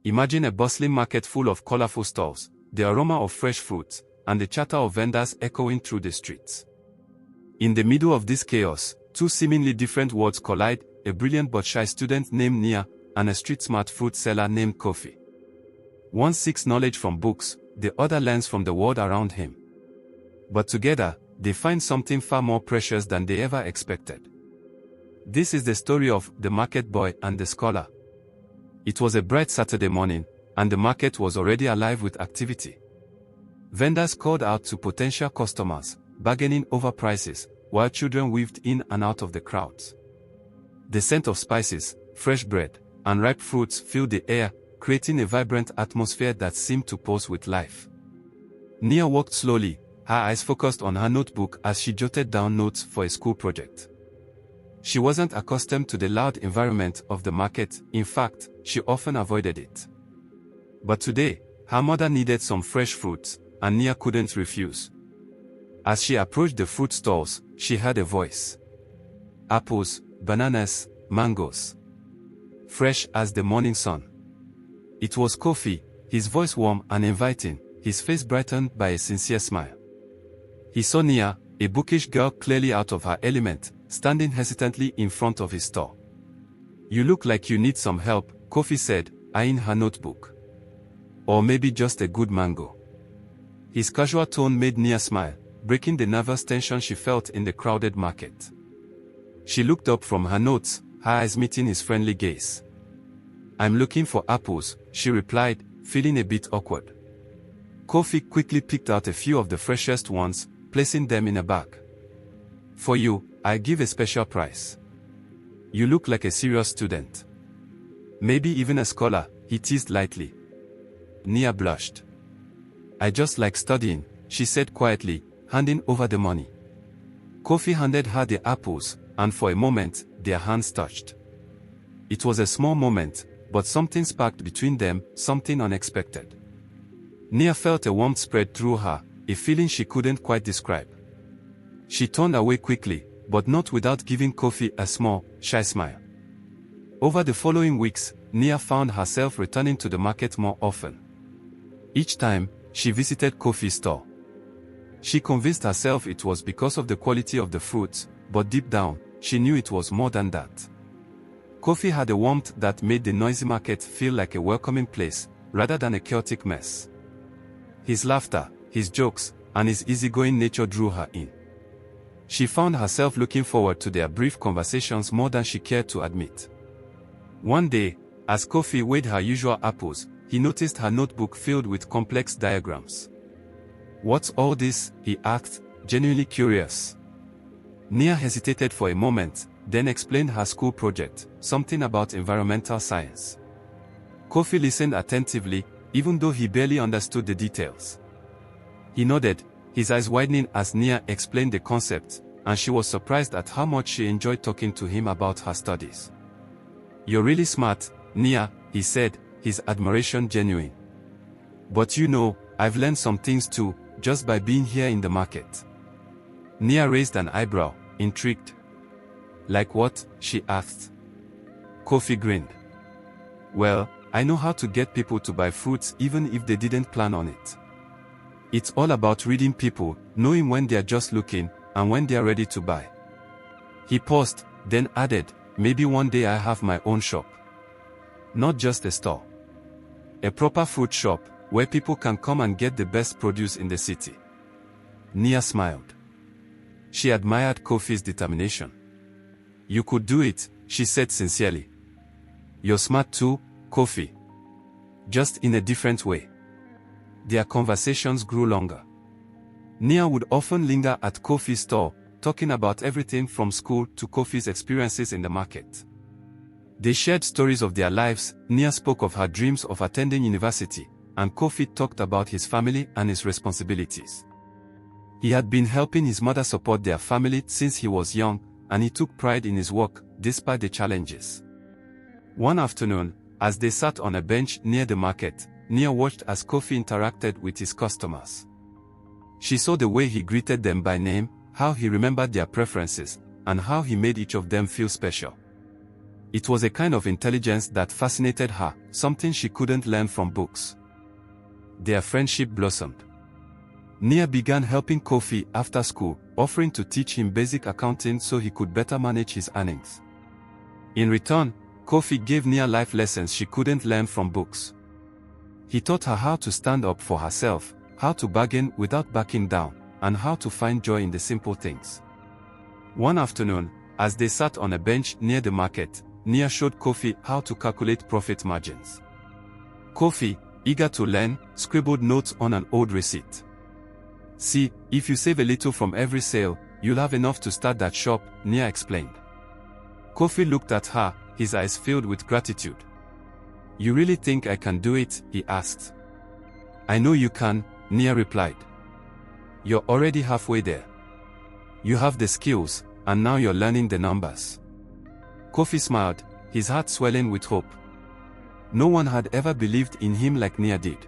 Imagine a bustling market full of colorful stalls, the aroma of fresh fruits, and the chatter of vendors echoing through the streets. In the middle of this chaos, two seemingly different worlds collide, a brilliant but shy student named Nia, and a street-smart fruit seller named Kofi. One seeks knowledge from books, the other learns from the world around him. But together, they find something far more precious than they ever expected. This is the story of the market boy and the scholar. It was a bright Saturday morning, and the market was already alive with activity. Vendors called out to potential customers, bargaining over prices, while children weaved in and out of the crowds. The scent of spices, fresh bread, and ripe fruits filled the air, creating a vibrant atmosphere that seemed to pulse with life. Nia walked slowly, her eyes focused on her notebook as she jotted down notes for a school project. She wasn't accustomed to the loud environment of the market, in fact, she often avoided it. But today, her mother needed some fresh fruits, and Nia couldn't refuse. As she approached the fruit stalls, she heard a voice. Apples, bananas, mangoes. Fresh as the morning sun. It was Kofi, his voice warm and inviting, his face brightened by a sincere smile. He saw Nia, a bookish girl clearly out of her element, standing hesitantly in front of his store. "You look like you need some help," Kofi said, eyeing her notebook. "Or maybe just a good mango." His casual tone made Nia smile, breaking the nervous tension she felt in the crowded market. She looked up from her notes, her eyes meeting his friendly gaze. "I'm looking for apples," she replied, feeling a bit awkward. Kofi quickly picked out a few of the freshest ones, placing them in a bag. "For you, I'll give a special price. You look like a serious student. Maybe even a scholar," he teased lightly. Nia blushed. "I just like studying," she said quietly, handing over the money. Kofi handed her the apples, and for a moment, their hands touched. It was a small moment, but something sparked between them, something unexpected. Nia felt a warmth spread through her, a feeling she couldn't quite describe. She turned away quickly, but not without giving Kofi a small, shy smile. Over the following weeks, Nia found herself returning to the market more often. Each time, she visited Kofi's store. She convinced herself it was because of the quality of the fruits, but deep down, she knew it was more than that. Kofi had a warmth that made the noisy market feel like a welcoming place, rather than a chaotic mess. His laughter, his jokes, and his easygoing nature drew her in. She found herself looking forward to their brief conversations more than she cared to admit. One day, as Kofi weighed her usual apples, he noticed her notebook filled with complex diagrams. "What's all this?" he asked, genuinely curious. Nia hesitated for a moment, then explained her school project, something about environmental science. Kofi listened attentively, even though he barely understood the details. He nodded, his eyes widening as Nia explained the concept, and she was surprised at how much she enjoyed talking to him about her studies. "You're really smart, Nia," he said, his admiration genuine. "But you know, I've learned some things too, just by being here in the market." Nia raised an eyebrow, intrigued. "Like what?" she asked. Kofi grinned. "Well, I know how to get people to buy fruits even if they didn't plan on it. It's all about reading people, knowing when they're just looking, and when they're ready to buy." He paused, then added, "Maybe one day I have my own shop. Not just a store. A proper fruit shop, where people can come and get the best produce in the city." Nia smiled. She admired Kofi's determination. "You could do it," she said sincerely. "You're smart too, Kofi. Just in a different way." Their conversations grew longer. Nia would often linger at Kofi's store, talking about everything from school to Kofi's experiences in the market. They shared stories of their lives. Nia spoke of her dreams of attending university, and Kofi talked about his family and his responsibilities. He had been helping his mother support their family since he was young, and he took pride in his work, despite the challenges. One afternoon, as they sat on a bench near the market, Nia watched as Kofi interacted with his customers. She saw the way he greeted them by name, how he remembered their preferences, and how he made each of them feel special. It was a kind of intelligence that fascinated her, something she couldn't learn from books. Their friendship blossomed. Nia began helping Kofi after school, offering to teach him basic accounting so he could better manage his earnings. In return, Kofi gave Nia life lessons she couldn't learn from books. He taught her how to stand up for herself, how to bargain without backing down, and how to find joy in the simple things. One afternoon, as they sat on a bench near the market, Nia showed Kofi how to calculate profit margins. Kofi, eager to learn, scribbled notes on an old receipt. "See, if you save a little from every sale, you'll have enough to start that shop," Nia explained. Kofi looked at her, his eyes filled with gratitude. "You really think I can do it?" he asked. "I know you can," Nia replied. "You're already halfway there. You have the skills, and now you're learning the numbers." Kofi smiled, his heart swelling with hope. No one had ever believed in him like Nia did.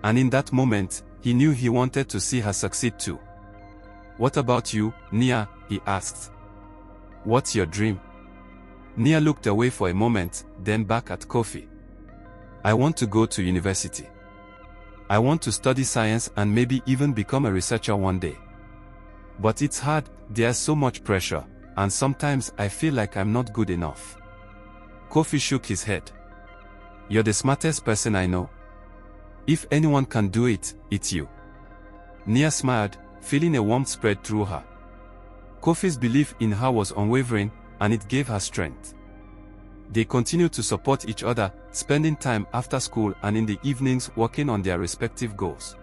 And in that moment, he knew he wanted to see her succeed too. "What about you, Nia?" he asked. "What's your dream?" Nia looked away for a moment, then back at Kofi. "I want to go to university. I want to study science and maybe even become a researcher one day. But it's hard, there's so much pressure, and sometimes I feel like I'm not good enough." Kofi shook his head. "You're the smartest person I know. If anyone can do it, it's you." Nia smiled, feeling a warmth spread through her. Kofi's belief in her was unwavering, and it gave her strength. They continued to support each other, spending time after school and in the evenings working on their respective goals.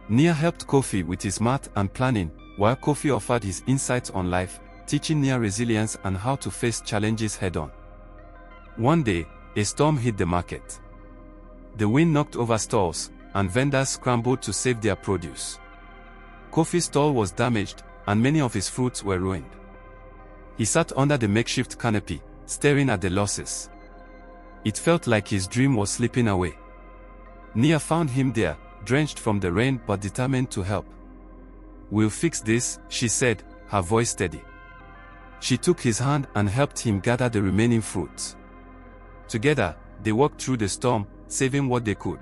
Nia helped Kofi with his math and planning, while Kofi offered his insights on life, teaching Nia resilience and how to face challenges head-on. One day, a storm hit the market. The wind knocked over stalls, and vendors scrambled to save their produce. Kofi's stall was damaged, and many of his fruits were ruined. He sat under the makeshift canopy, staring at the losses. It felt like his dream was slipping away. Nia found him there, drenched from the rain but determined to help. "We'll fix this," she said, her voice steady. She took his hand and helped him gather the remaining fruits. Together, they walked through the storm, saving what they could.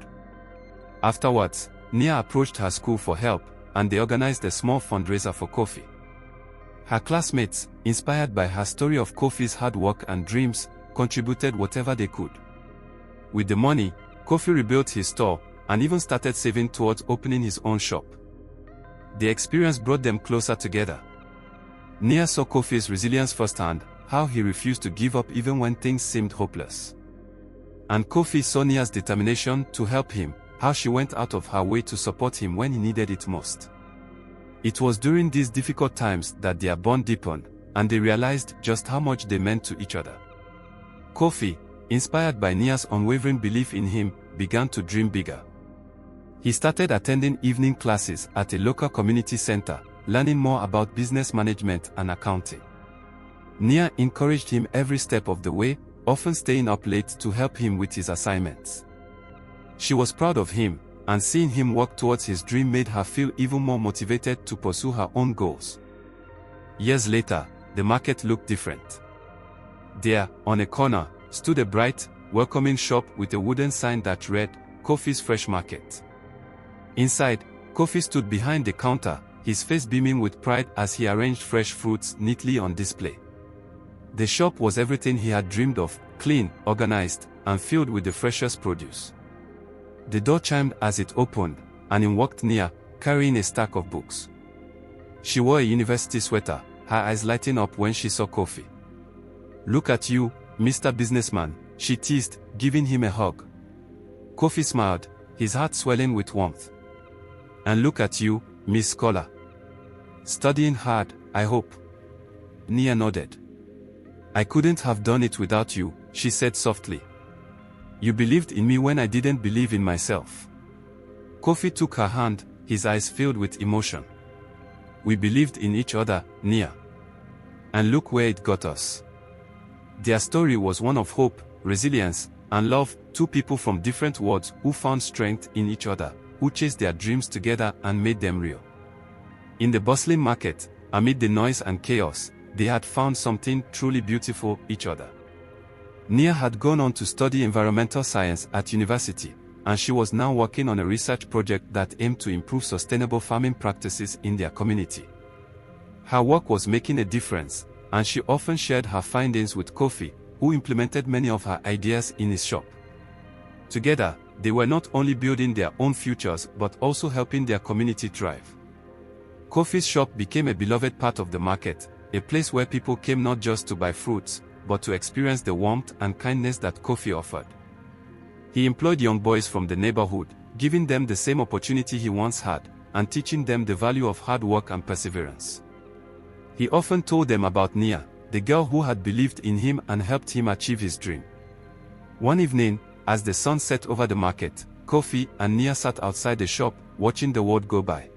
Afterwards, Nia approached her school for help, and they organized a small fundraiser for Kofi. Her classmates, inspired by her story of Kofi's hard work and dreams, contributed whatever they could. With the money, Kofi rebuilt his store, and even started saving towards opening his own shop. The experience brought them closer together. Nia saw Kofi's resilience firsthand, how he refused to give up even when things seemed hopeless. And Kofi saw Nia's determination to help him, how she went out of her way to support him when he needed it most. It was during these difficult times that their bond deepened, and they realized just how much they meant to each other. Kofi, inspired by Nia's unwavering belief in him, began to dream bigger. He started attending evening classes at a local community center, learning more about business management and accounting. Nia encouraged him every step of the way, often staying up late to help him with his assignments. She was proud of him, and seeing him work towards his dream made her feel even more motivated to pursue her own goals. Years later, the market looked different. There, on a corner, stood a bright, welcoming shop with a wooden sign that read, "Kofi's Fresh Market." Inside, Kofi stood behind the counter, his face beaming with pride as he arranged fresh fruits neatly on display. The shop was everything he had dreamed of, clean, organized, and filled with the freshest produce. The door chimed as it opened, and in walked Nia, carrying a stack of books. She wore a university sweater, her eyes lighting up when she saw Kofi. "Look at you, Mr. Businessman," she teased, giving him a hug. Kofi smiled, his heart swelling with warmth. "And look at you, Miss Scholar. Studying hard, I hope." Nia nodded. "I couldn't have done it without you," she said softly. "You believed in me when I didn't believe in myself." Kofi took her hand, his eyes filled with emotion. "We believed in each other, Nia. And look where it got us." Their story was one of hope, resilience, and love, two people from different worlds who found strength in each other, who chased their dreams together and made them real. In the bustling market, amid the noise and chaos, they had found something truly beautiful, each other. Nia had gone on to study environmental science at university, and she was now working on a research project that aimed to improve sustainable farming practices in their community. Her work was making a difference, and she often shared her findings with Kofi, who implemented many of her ideas in his shop. Together, they were not only building their own futures but also helping their community thrive. Kofi's shop became a beloved part of the market, a place where people came not just to buy fruits, but to experience the warmth and kindness that Kofi offered. He employed young boys from the neighborhood, giving them the same opportunity he once had, and teaching them the value of hard work and perseverance. He often told them about Nia, the girl who had believed in him and helped him achieve his dream. One evening, as the sun set over the market, Kofi and Nia sat outside the shop, watching the world go by.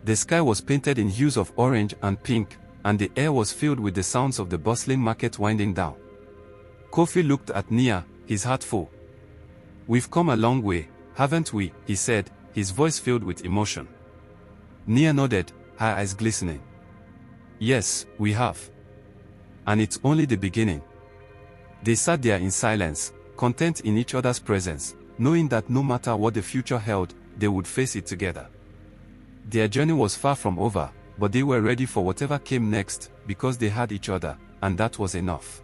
The sky was painted in hues of orange and pink, and the air was filled with the sounds of the bustling market winding down. Kofi looked at Nia, his heart full. "We've come a long way, haven't we?" he said, his voice filled with emotion. Nia nodded, her eyes glistening. "Yes, we have. And it's only the beginning." They sat there in silence, content in each other's presence, knowing that no matter what the future held, they would face it together. Their journey was far from over, but they were ready for whatever came next, because they had each other, and that was enough.